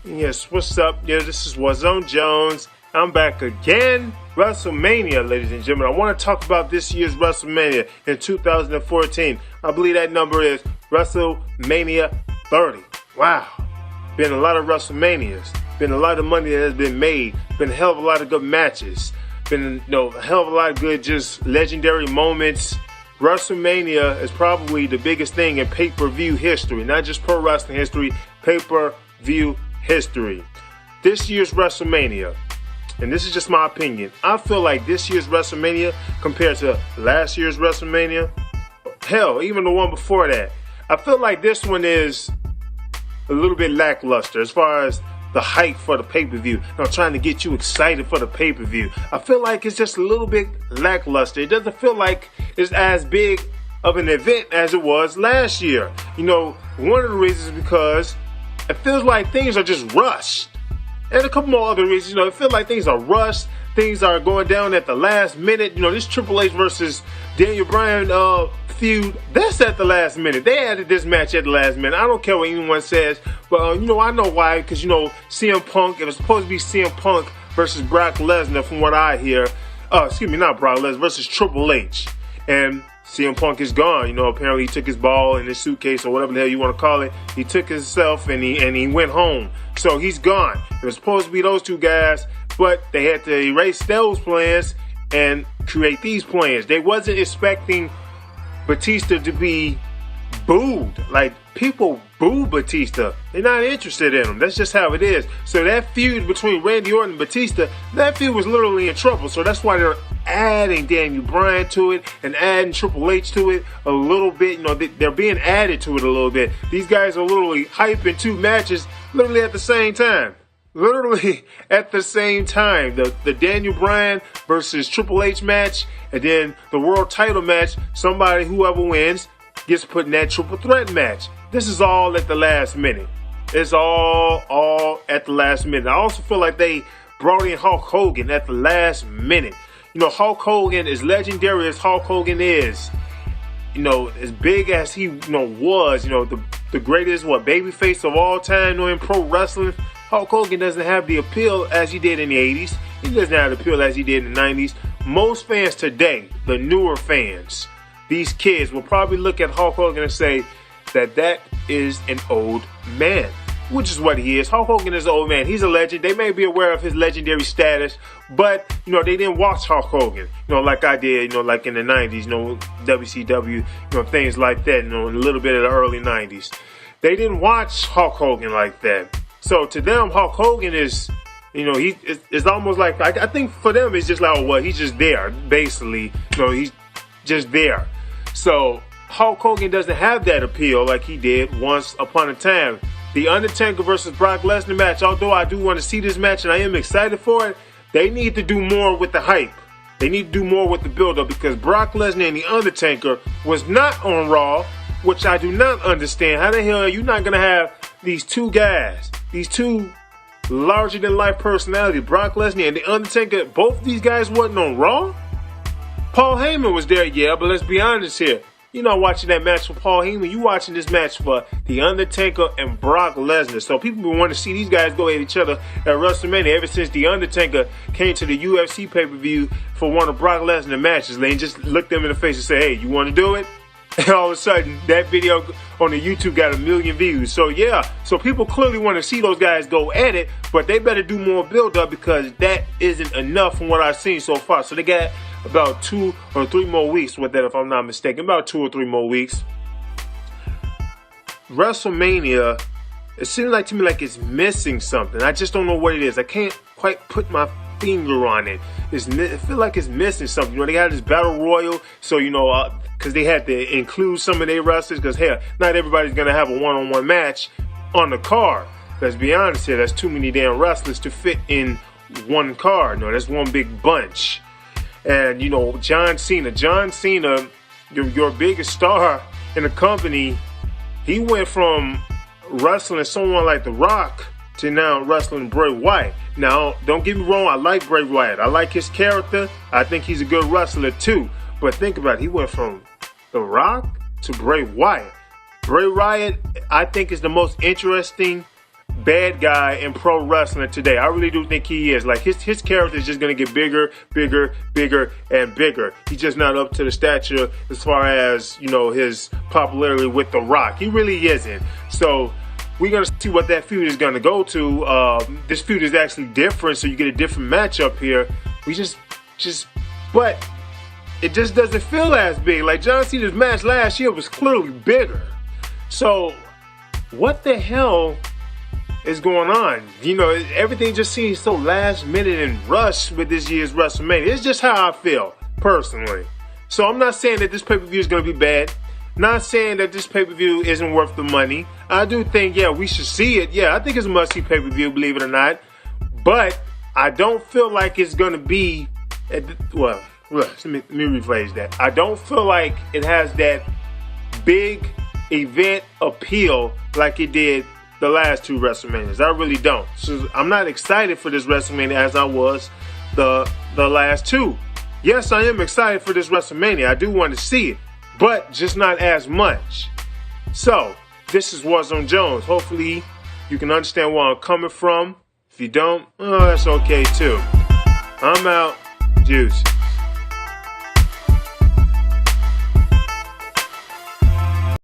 Yes, what's up? Yeah, this is Warzone Jones. I'm back again. Wrestlemania, ladies and gentlemen. I want to talk about this year's Wrestlemania in 2014. I believe that number is Wrestlemania 30. Wow. Been a lot of WrestleManias. Been a lot of money that has been made. Been a hell of a lot of good matches. Been a hell of a lot of good just legendary moments. WrestleMania is probably the biggest thing in pay-per-view history. Not just pro wrestling history, pay-per-view history. This year's WrestleMania, and this is just my opinion, I feel like this year's WrestleMania compared to last year's WrestleMania, hell, even the one before that, I feel like this one is a little bit lackluster as far as the hype for the pay-per-view. I'm trying to get you excited for the pay-per-view. I feel like it's just a little bit lackluster. It doesn't feel like it's as big of an event as it was last year. You know, one of the reasons is because it feels like things are just rushed. And a couple more other reasons, it feels like things are rushed. Things are going down at the last minute. This Triple H versus Daniel Bryan feud, that's at the last minute. They added this match at the last minute. I don't care what anyone says, but I know why. Because CM Punk, it was supposed to be CM Punk versus Brock Lesnar, from what I hear. Not Brock Lesnar versus Triple H, and CM Punk is gone. Apparently he took his ball in his suitcase or whatever the hell you want to call it. He took himself and he went home. So he's gone. It was supposed to be those two guys, but they had to erase those plans and create these plans. They wasn't expecting Batista to be booed. Like, people boo Batista. They're not interested in him. That's just how it is. So that feud between Randy Orton and Batista, that feud was literally in trouble. So that's why they're adding Daniel Bryan to it and adding Triple H to it a little bit. They're being added to it a little bit. These guys are literally hyping two matches literally at the same time. Literally at the same time. The Daniel Bryan versus Triple H match, and then the world title match, whoever wins gets put in that triple threat match. This is all at the last minute. It's all at the last minute. I also feel like they brought in Hulk Hogan at the last minute. Hulk Hogan, as legendary as Hulk Hogan is, as big as he was, the greatest babyface of all time in pro wrestling, Hulk Hogan doesn't have the appeal as he did in the 80s. He doesn't have the appeal as he did in the 90s. Most fans today, the newer fans, these kids will probably look at Hulk Hogan and say that is an old man, which is what he is. Hulk Hogan is an old man. He's a legend. They may be aware of his legendary status, but, they didn't watch Hulk Hogan, like I did, like in the 90s, WCW, things like that, a little bit of the early 90s. They didn't watch Hulk Hogan like that. So to them, Hulk Hogan is, it's almost like, I think for them, it's just like, he's just there, basically. He's just there. So Hulk Hogan doesn't have that appeal like he did once upon a time. The Undertaker versus Brock Lesnar match, although I do want to see this match and I am excited for it, they need to do more with the hype. They need to do more with the build-up, because Brock Lesnar and the Undertaker was not on Raw, which I do not understand. How the hell are you not going to have these two guys, these two larger-than-life personalities, Brock Lesnar and the Undertaker, both these guys wasn't on Raw? Paul Heyman was there, yeah, but let's be honest here. You're not watching that match for Paul Heyman. You're watching this match for The Undertaker and Brock Lesnar. So people want to see these guys go at each other at WrestleMania ever since The Undertaker came to the UFC pay-per-view for one of Brock Lesnar matches. They just looked them in the face and said, hey, you want to do it? And all of a sudden, that video on the YouTube got 1 million views. So yeah, so people clearly want to see those guys go at it, but they better do more build-up, because that isn't enough from what I've seen so far. So they got about 2 or 3 more weeks with that, if I'm not mistaken. About 2 or 3 more weeks. WrestleMania, it seems like to me like it's missing something. I just don't know what it is. I can't quite put my finger on it. I feel like it's missing something. They got this battle royal, so because they had to include some of their wrestlers, because hell, not everybody's gonna have a one-on-one match on the card. Let's be honest here, that's too many damn wrestlers to fit in one card. No, that's one big bunch. And John Cena, your biggest star in the company, he went from wrestling someone like The Rock to now wrestling Bray Wyatt. Now, don't get me wrong, I like Bray Wyatt. I like his character. I think he's a good wrestler too. But think about it, he went from The Rock to Bray Wyatt. Bray Wyatt, I think, is the most interesting bad guy in pro wrestling today. I really do think he is. Like his character is just gonna get bigger, bigger, bigger, and bigger. He's just not up to the stature as far as, you know, his popularity with The Rock. He really isn't. So we're gonna see what that feud is gonna go to. This feud is actually different, so you get a different matchup here. But it just doesn't feel as big. Like John Cena's match last year was clearly bigger. So what the hell is going on? You know, everything just seems so last minute and rushed with this year's WrestleMania. It's just how I feel personally. So I'm not saying that this pay-per-view is going to be bad. Not saying that this pay-per-view isn't worth the money. I do think, yeah, we should see it. Yeah, I think it's a must-see pay-per-view, believe it or not. But I don't feel like it's going to be, well, let me rephrase that. I don't feel like it has that big event appeal like it did the last two WrestleManias. I really don't. So I'm not excited for this WrestleMania as I was the last two. Yes, I am excited for this WrestleMania. I do want to see it, but just not as much. So this is Warzone Jones. Hopefully you can understand where I'm coming from. If you don't, that's okay too. I'm out. Juice.